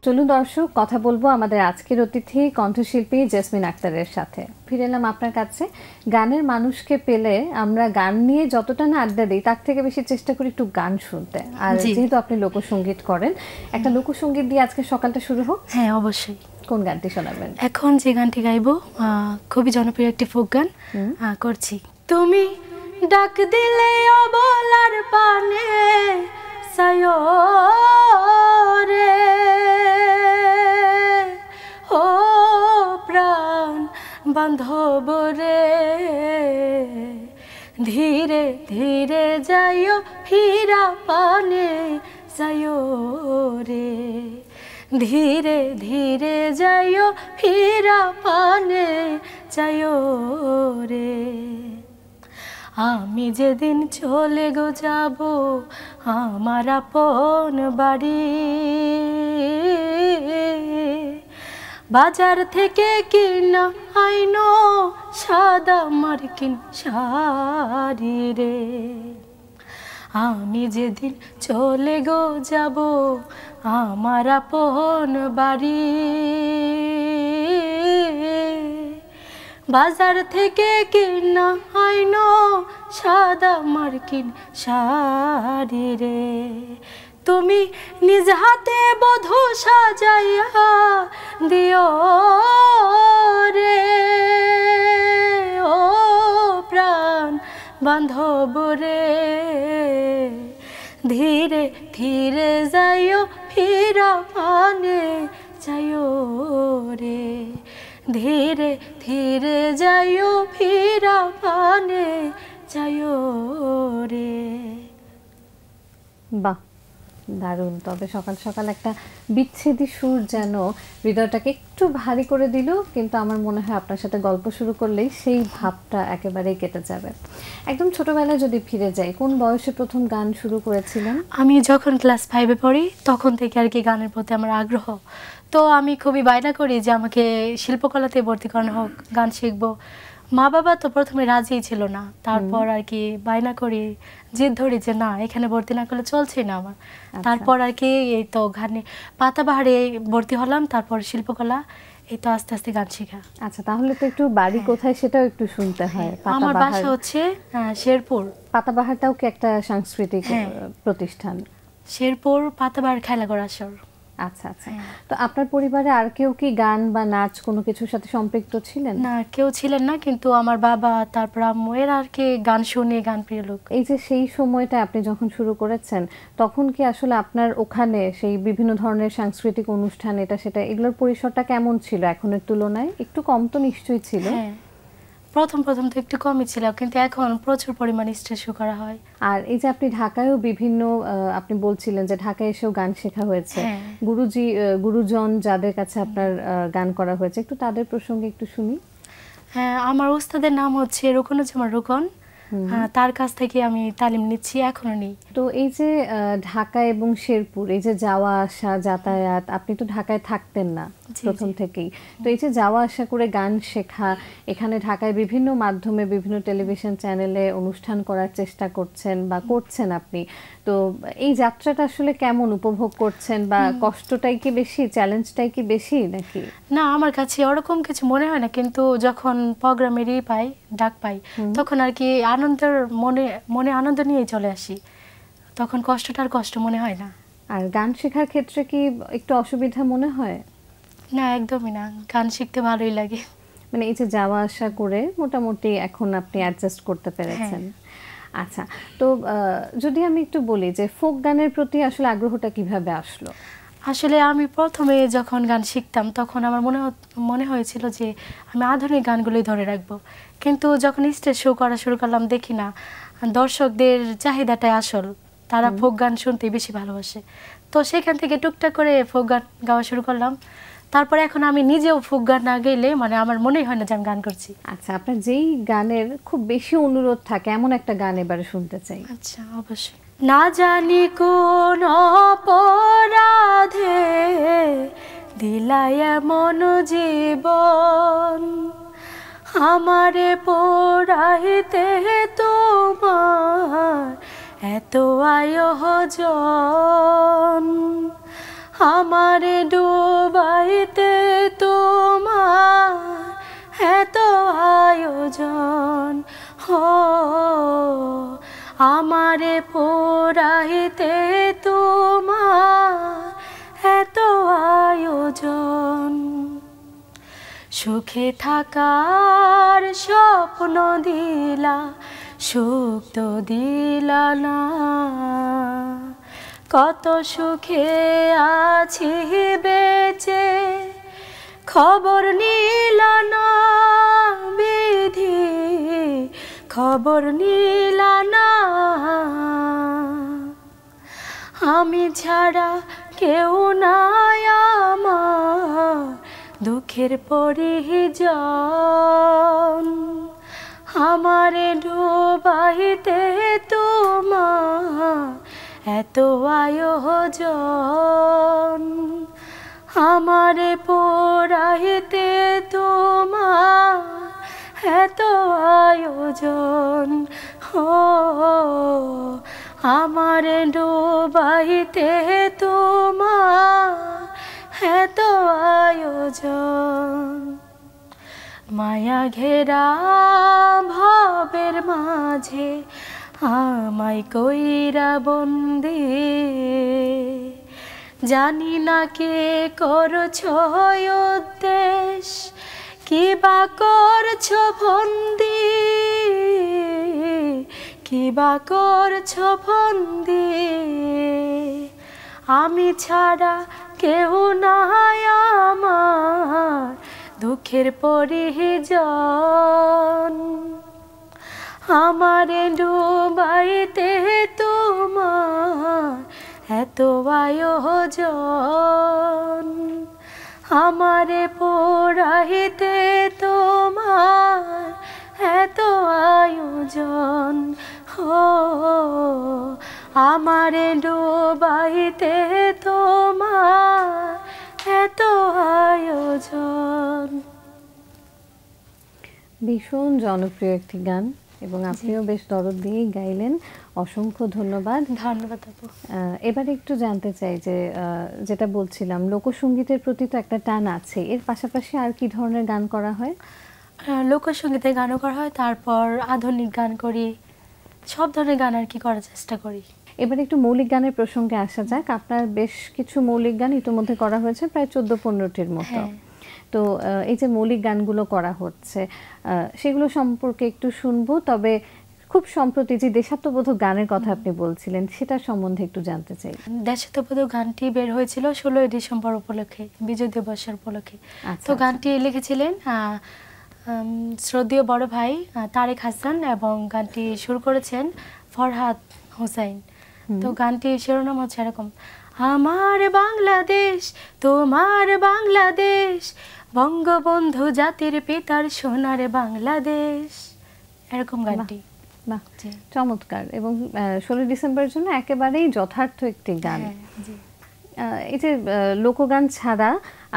চলুন দর্শক কথা বলবো আমাদের আজকের অতিথি কণ্ঠশিল্পী জেসমিন আক্তারের সাথে। ফিরে এলাম আপনার কাছে। গানের মানুষকে পেলে আমরা গান নিয়ে যতটা না আড্ডা দিই তার থেকে বেশি চেষ্টা করি একটু গান শুনতে। আর যেহেতু আপনি লোকসঙ্গীত করেন, একটা লোকসঙ্গীত দিয়ে আজকে সকালটা শুরু হোক। হ্যাঁ অবশ্যই। কোন গানটি শোনাবেন? এখন যে গানটি গাইবো খুবই জনপ্রিয় একটি ফোক গান করছি। তুমি ডাক দিলে অবলার পানে সায়রে ও প্রাণ বান্ধব রে, ধীরে ধীরে যাইও ফিরা পানে যাইও রে, ধীরে ধীরে যাইও ফিরা পানে যাইও রে। আমি যেদিন চলে গো যাব আমার আপন বাড়ি, বাজার থেকে কিনা আইনো সাদা মার্কিন শাড়ি রে। আমি যেদিন চলে গো যাব আমার আপন বাড়ি, বাজার থেকে কিনা আইনো সাদা মার্কিন শাড়ি রে। তুমি নিজ হাতে বধূ সাজাইয়া দিও রে ও প্রাণ বান্ধব রে, ধীরে ধীরে যাইও ফিরা পানে যাইও রে, ধীরে ধীরে যাইও ফিরা পানে যাইও রে। বাহ, দারুণ। তবে সকাল সকাল একটা বিচ্ছেদী সুর যেন হৃদয়টাকে একটু ভারী করে দিল, কিন্তু আমার মনে হয় আপনার সাথে গল্প শুরু করলেই সেই ভাবটা একেবারেই কেটে যাবে। একদম ছোটবেলায় যদি ফিরে যাই, কোন বয়সে প্রথম গান শুরু করেছিলেন? আমি যখন ক্লাস 5-এ পড়ি তখন থেকে আর কি গানের প্রতি আমার আগ্রহ। তো আমি খুবই বায়না করি যে আমাকে শিল্পকলাতে ভর্তি করানো হোক, গান শিখবো। মা বাবা তো প্রথমে রাজিই ছিল না, তারপর আর কি বায়না করি, জিদ ধরি যে না এখানে ভর্তি না করলে চলছে না আমার। তারপর আর কি এই তো গানে পাতাবাহারে ভর্তি হলাম, তারপর শিল্পকলা, এই তো আস্তে আস্তে গান শেখা। আচ্ছা, তাহলে তো একটু বাড়ি কোথায় সেটাও একটু শুনতে হয়। আমার বাসা হচ্ছে শেরপুর। পাতাবাহারটাও কি একটা সাংস্কৃতিক প্রতিষ্ঠান? শেরপুর পাতাবাহার খেলাঘর আসর। আচ্ছা আচ্ছা। তো আপনার পরিবারে আর কেউ কি গান বা নাচ কোনো কিছুর সাথে সম্পৃক্ত ছিলেন? না, কেউ ছিলেন না, কিন্তু আমার বাবা তারপর আম্মু এরা আর কি গান শুনে গান প্রিয় লোক। এই যে সেই সময়টা আপনি যখন শুরু করেছেন, তখন কি আসলে আপনার ওখানে সেই বিভিন্ন ধরনের সাংস্কৃতিক অনুষ্ঠান এটা সেটা এগুলোর পরিসরটা কেমন ছিল এখনের তুলনায়? একটু কম তো নিশ্চয়ই ছিল। প্রথম প্রথম তো একটু কমই ছিল, কিন্তু এখন প্রচুর পরিমাণে স্টেজ শো করা হয়। আর এই যে আপনি ঢাকায়ও বিভিন্ন আপনি বলছিলেন যে ঢাকায় এসেও গান শেখা হয়েছে, গুরুজন যাদের কাছে আপনার গান করা হয়েছে, একটু তাদের প্রসঙ্গে একটু শুনি। হ্যাঁ, আমার ওস্তাদের নাম হচ্ছে রুকনুজ্জামান রুকন, তার কাছ থেকে আমি তালিম নিচ্ছি, এখনো নেই। তো এই যে ঢাকা এবং শেরপুর, এই যে যাওয়া আসা যাতায়াত, আপনি তো ঢাকায় থাকতেন না প্রথম থেকেই, তো এই যে যাওয়া আসা করে গান শেখা, এখানে ঢাকায় বিভিন্ন মাধ্যমে বিভিন্ন টেলিভিশন চ্যানেলে অনুষ্ঠান করার চেষ্টা করছেন বা করছেন আপনি, তো এই যাত্রাটা আসলে কেমন উপভোগ করছেন? বা কষ্টটাই কি বেশি, চ্যালেঞ্জটাই কি বেশি নাকি? না, আমার কাছে ওরকম কিছু মনে হয় না, কিন্তু যখন প্রোগ্রামেরই পাই, ডাক পাই, তখন আর কি আনন্দের মনে আনন্দ নিয়ে চলে আসি, তখন কষ্টটা আর কষ্ট মনে হয় না। আর গান শেখার ক্ষেত্রে কি একটু অসুবিধা মনে হয়? না, একদমই না, গান শিখতে ভালোই লাগে। মানে এই যে যাওয়া আসা করে মোটামুটি এখন আপনি অ্যাডজাস্ট করতে পেরেছেন। আচ্ছা, তো যদি আমি একটু বলি যে ফোক গানের প্রতি আসলে আগ্রহটা কিভাবে আসলো? আসলে আমি প্রথমে যখন গান শিখতাম তখন আমার মনে হয়েছিল যে আমি আধুনিক গানগুলোই ধরে রাখবো, কিন্তু যখন স্টেজ শো করা শুরু করলাম দেখি না দর্শকদের চাহিদাটাই আসল, তারা ফোক গান শুনতে বেশি ভালোবাসে। তো সেখান থেকে টুকটাক করে ফোক গান গাওয়া শুরু করলাম। তারপরে এখন আমি নিজেও ফোক গান না গেলে মানে আমার মনেই হয় না যে আমি গান করছি। আচ্ছা, আপনার যেই গানের খুব বেশি অনুরোধ থাকে এমন একটা গান এবারে শুনতে চাই। আচ্ছা, অবশ্যই। না জানি কোন অপরাধে দিলাই এমন জীবন, আমারে পোড়াইতে তোমার এত আয়োজন, আমারে ডুবাইতে তোমার এত আয়োজন, হো আমারে পোড়াইতে তোমার এত আয়োজন। সুখে থাকার স্বপ্ন দিলা, সুখ তো দিলা না। কত সুখে আছি বেঁচে, খবর নিলা না বিধি, খবর নিলা না। আমি ছাড়া কেউ নাই আমার, দুঃখের পরিজন। আমারে ডুবাইতে তোমার এত আয়োজন, আমারে পোড়াইতে তোমার এত আয়োজন, হো আমারে ডুবাইতে তোমার এত আয়োজন। মায়া ঘেরা ভাবের মাঝে আমায় কইরা বন্দি, জানি না কে করছো উদ্দেশ, কিবা করছো বন্দি, কিবা করছো বন্দি। আমি ছাড়া কেউ নাই আমার, দুঃখের পরিজন। আমারে ডুবাইতে তোমার এত আয়োজন, আমারে পোড়াইতে তোমার এত আয়োজন, হো আমারে ডুবাইতে তোমার এত আয়োজন। ভীষণ জনপ্রিয় একটি গান এবং আপনিও বেশ দরদ দিয়েই গাইলেন, অসংখ্য ধন্যবাদ। ধন্যবাদ আপু। এবার একটু জানতে চাই যে যেটা বলছিলাম, লোকসঙ্গীতের প্রতি তো একটা টান আছে, এর পাশাপাশি আর কি ধরনের গান করা হয়? লোকসঙ্গীতের গানও করা হয়, তারপর আধুনিক গান করি, সব ধরনের গান আর কি করার চেষ্টা করি। এবার একটু মৌলিক গানের প্রসঙ্গে আসা যাক। আপনার বেশ কিছু মৌলিক গান ইতিমধ্যে করা হয়েছে, প্রায় 14-15টির মতো। তো এই যে মৌলিক গানগুলো করা হচ্ছে, সেগুলো সম্পর্কে একটু শুনবো। তবে খুব সম্প্রতি যে দেশাত্মবোধক গানের কথা আপনি বলছিলেন, সেটা সম্বন্ধে একটু জানতে চাই। দেশাত্মবোধক গানটি বের হয়েছিল 16ই ডিসেম্বর উপলক্ষে, বিজয় দিবসের উপলক্ষে। তো গানটি লিখেছিলেন শ্রদ্ধেয় বড় ভাই তারেক হাসান এবং গানটি সুর করেছেন ফরহাদ হোসেন। তো গানটির শিরোনাম হচ্ছে এরকম: আমার বাংলাদেশ তোমার বাংলাদেশ, বঙ্গবন্ধু জাতির পিতার সোনার বাংলাদেশ, এরকম গানটি। বাহ, চমৎকার। এবং 16 ডিসেম্বরের জন্য একেবারেই যথার্থ একটি গান। এই যে লোকগান ছাড়া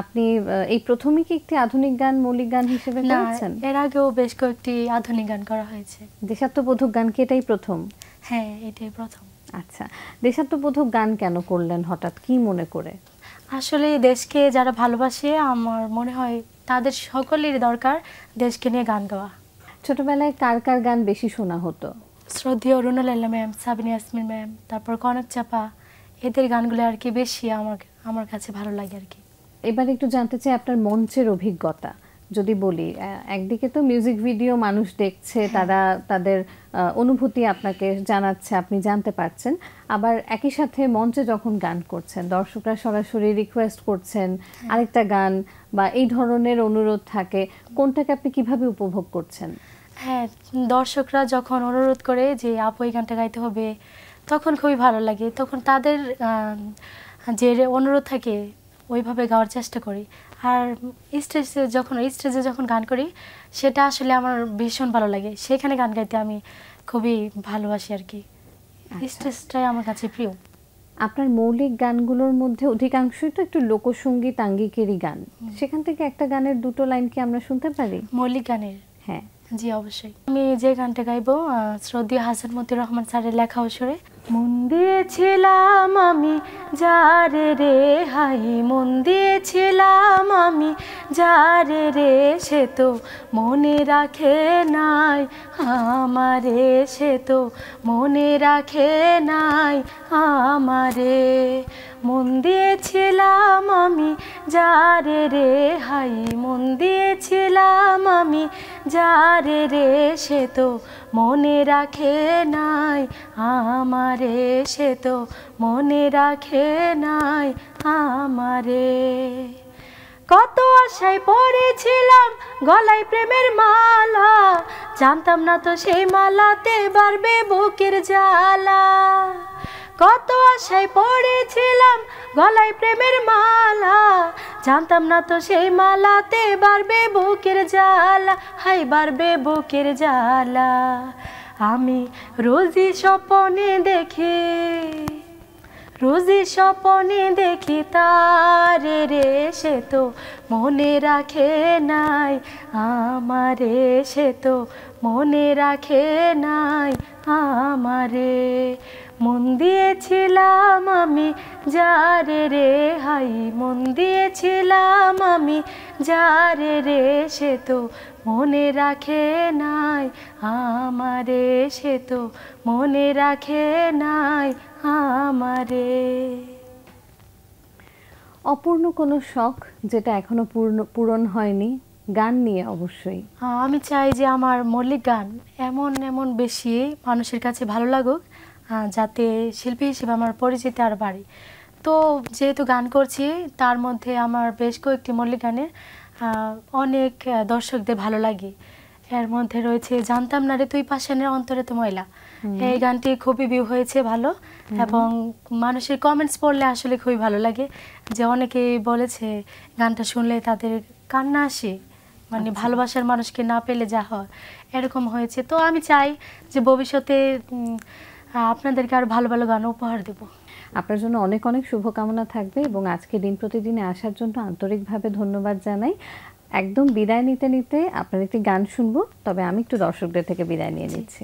আপনি এই প্রথমই কি একটি আধুনিক গান মৌলিক গান হিসেবে করেছেন? এর আগেও বেশ কয়েকটি আধুনিক গান করা হয়েছে। দেশাত্মবোধক গান কি এটাই প্রথম? হ্যাঁ, এটাই প্রথম। আচ্ছা, দেশাত্মবোধক গান কেন করলেন হঠাৎ, কি মনে করে? আসলে দেশকে যারা ভালোবাসে, আমার মনে হয় তাদের সকলেরই দরকার দেশকে নিয়ে গান গাওয়া। ছোটবেলায় কার কার গান বেশি শোনা হতো? শ্রদ্ধেয় রুনা লায়লা ম্যাম, সাবিনা ইয়াসমিন ম্যাম, তারপর কনক চাপা, এদের গানগুলো আর কি বেশি আমার কাছে ভালো লাগে আর কি। এবার একটু জানতে চাই আপনার মঞ্চের অভিজ্ঞতা যদি বলি। একদিকে তো মিউজিক ভিডিও মানুষ দেখছে, তারা তাদের অনুভূতি আপনাকে জানাচ্ছে, আপনি জানতে পারছেন। আবার একই সাথে মঞ্চে যখন গান করছেন, দর্শকরা সরাসরি রিকোয়েস্ট করছেন আরেকটা গান বা এই ধরনের অনুরোধ থাকে, কোনটাকে আপনি কিভাবে উপভোগ করছেন? হ্যাঁ, দর্শকরা যখন অনুরোধ করে যে আপু এই গানটা গাইতে হবে, তখন খুবই ভালো লাগে। তখন তাদের যে অনুরোধ থাকে ওইভাবে গাওয়ার চেষ্টা করি। আর স্টেজে যখন গান করি, সেটা আসলে আমার ভীষণ ভালো লাগে। সেখানে গান গাইতে আমি খুবই ভালোবাসি আর কি। স্টেজটাই আমার কাছে প্রিয়। আপনার মৌলিক গানগুলোর মধ্যে অধিকাংশই তো একটু লোকসঙ্গীত আঙ্গিকেরই গান। সেখান থেকে একটা গানের দুটো লাইন কি আমরা শুনতে পারি? মৌলিক গানের? হ্যাঁ। জি অবশ্যই। আমি যে গানটা গাইবো শ্রদ্ধেয় হাসান মতিউর রহমান স্যারের লেখা সুরে। মন দিয়েছিলাম আমি যারে রে, হাই মন দিয়েছিলাম আমি যারে রে, সে তো মনে রাখে নাই আমারে, সে তো মনে রাখে নাই আমারে। মন দিয়েছিলাম আমি যারে রে, হাই মন দিয়েছিলাম আমি যারে রে, সে তো মনে রাখে নাই আমারে, সে তো মনে রাখে নাই আমারে। কত আশায় পড়েছিলাম গলায় প্রেমের মালা, জানতাম না তো সেই মালাতে বাড়বে বুকের জ্বালা। কত আশায় পড়েছিলাম গলায় প্রেমের মালা, জানতাম না তো সেই মালাতে বাড়বে বুকের জ্বালা, হাই বাড়বে বুকের জ্বালা। আমি রোজই স্বপ্নে দেখি, রোজই স্বপ্নে দেখি তারে রে, সে তো মনে রাখে নাই আমারে, সে তো মনে রাখে নাই আমারে। মন দিয়েছিলাম আমি যারে রে, হাই মন দিয়েছিলাম আমি যারে রে, সে তো মনে রাখে নাই আমারে, সে তো মনে রাখে নাই আমারে। অপূর্ণ কোনো শখ যেটা এখনো পূরণ হয়নি, গান নিয়ে অবশ্যই। আমি চাই যে আমার মৌলিক গান এমন এমন বেশি মানুষের কাছে ভালো লাগুক, যাতে শিল্পী হিসেবে আমার পরিচিতি আর বাড়ে। তো যেহেতু গান করছি, তার মধ্যে আমার বেশ কয়েকটি মৌলিক গানের অনেক দর্শকদের ভালো লাগে। এর মধ্যে রয়েছে জানতাম না রে তুই পাষাণের অন্তরে তো ময়লা, এই গানটি খুবই ভিউ হয়েছে ভালো, এবং মানুষের কমেন্টস পড়লে আসলে খুবই ভালো লাগে, যে অনেকেই বলেছে গানটা শুনলে তাদের কান্না আসে, মানে ভালোবাসার মানুষকে না পেলে যা হয় এরকম হয়েছে। তো আমি চাই যে ভবিষ্যতে আপনাদেরকে আরো ভালো ভালো গান উপহার দেব। আপনার জন্য অনেক অনেক শুভকামনা থাকবে, এবং আজকে দিন প্রতিদিনে আসার জন্য আন্তরিকভাবে ধন্যবাদ জানাই। একদম বিদায় নিতে নিতে আপনার একটি গান শুনবো, তবে আমি একটু দর্শকদের থেকে বিদায় নিয়ে নিচ্ছি।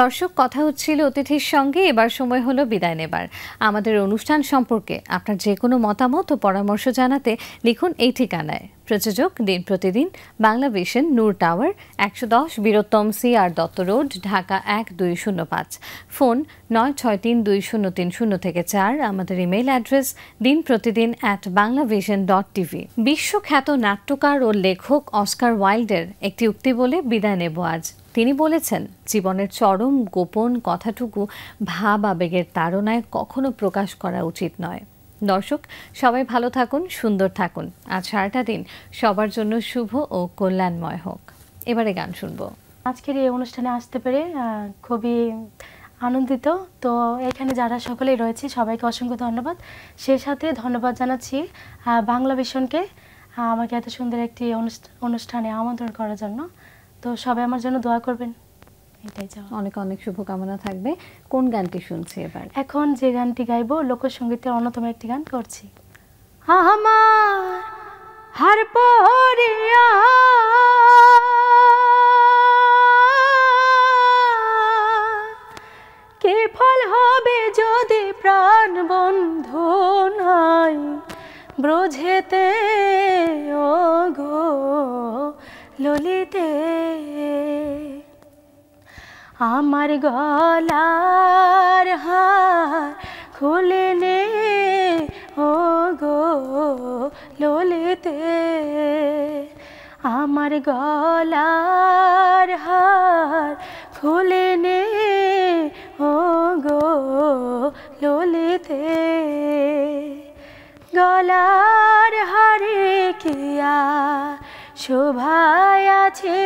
দর্শক, কথা হচ্ছিল অতিথির সঙ্গে, এবার সময় হলো বিদায় নেবার। আমাদের অনুষ্ঠান সম্পর্কে আপনার যে কোনো মতামত ও পরামর্শ জানাতে লিখুন এই ঠিকানায়। প্রযোজক দিন প্রতিদিন, Bangla Vision, Noor Tower, 110 Biruttom CR Dutta Road, Dhaka 1205। Phone 96320303 আমাদের ইমেইল অ্যাড্রেস dinprotidin@banglavision.tv। বিশ্বখ্যাত নাট্যকার ও লেখক অস্কার ওয়াইল্ডের একটি উক্তি বলে বিদায় নেব আজ। তিনি বলেছেন, জীবনের চরম গোপন কথাটুকু ভাব আবেগের তাড়নায় কখনো প্রকাশ করা উচিত নয়। দর্শক, সবাই ভালো থাকুন, সুন্দর থাকুন। আজ সারাটা দিন সবার জন্য শুভ ও কল্যাণময় হোক। এবারে গান শুনবো। আজকের এই অনুষ্ঠানে আসতে পেরে খুবই আনন্দিত। তো এখানে যারা সকলেই রয়েছে সবাইকে অসংখ্য ধন্যবাদ। সেই সাথে ধন্যবাদ জানাচ্ছি বাংলা ভিশনকে আমাকে এত সুন্দর একটি অনুষ্ঠানে আমন্ত্রণ করার জন্য। তো সবাই আমার জন্য দোয়া করবেন, এটাই চাও। অনেক অনেক শুভকামনা থাকবে। কোন গানটি শুনছি এবার? এখন যে গানটি গাইবো লোকসঙ্গীতের অন্যতম একটি গান করছি। আমার হার পরিয়া কে ফল হবে যদি প্রাণ বন্ধু নাই ব্রজেতে ও গো ললিতে। আমার গলার হার খুলে নে ও গো ললিতে, আমার গলার হার খুলে নে ও গো ললিতে। গলার হারে কিয়া শোভায় আছে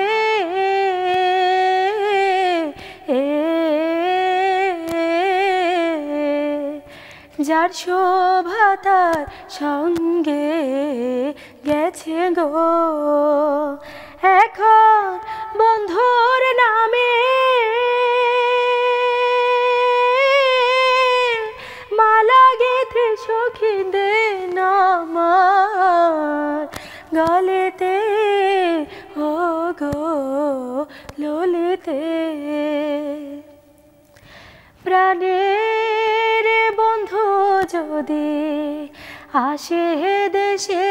যার শোভা তার সঙ্গে গেছে গো। এখন বন্ধুর নামে মালা গেঁথে সখী দে আমার গলেতে ও গো ললিতে প্রাণের বন্ধু যদি আসে দেশে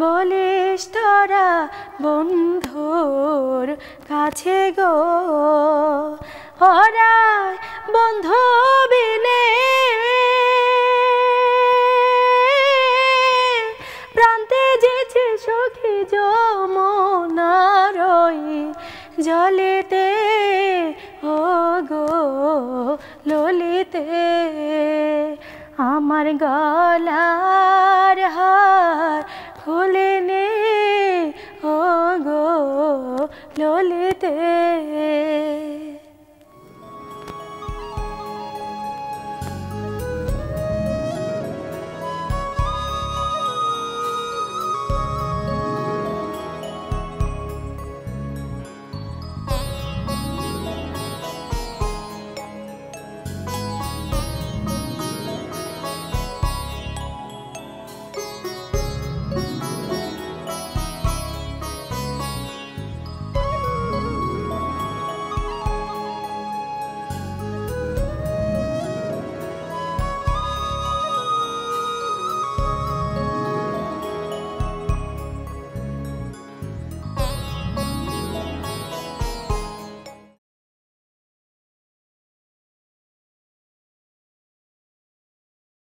বলিস তোরা বন্ধুর কাছে গো ওরা বন্ধু বিনে প্রান্তে যেছে সখী যমুনারই জলেতে ও গো ললিতে আমার গলার হার খুলে নে ও গো ললিতে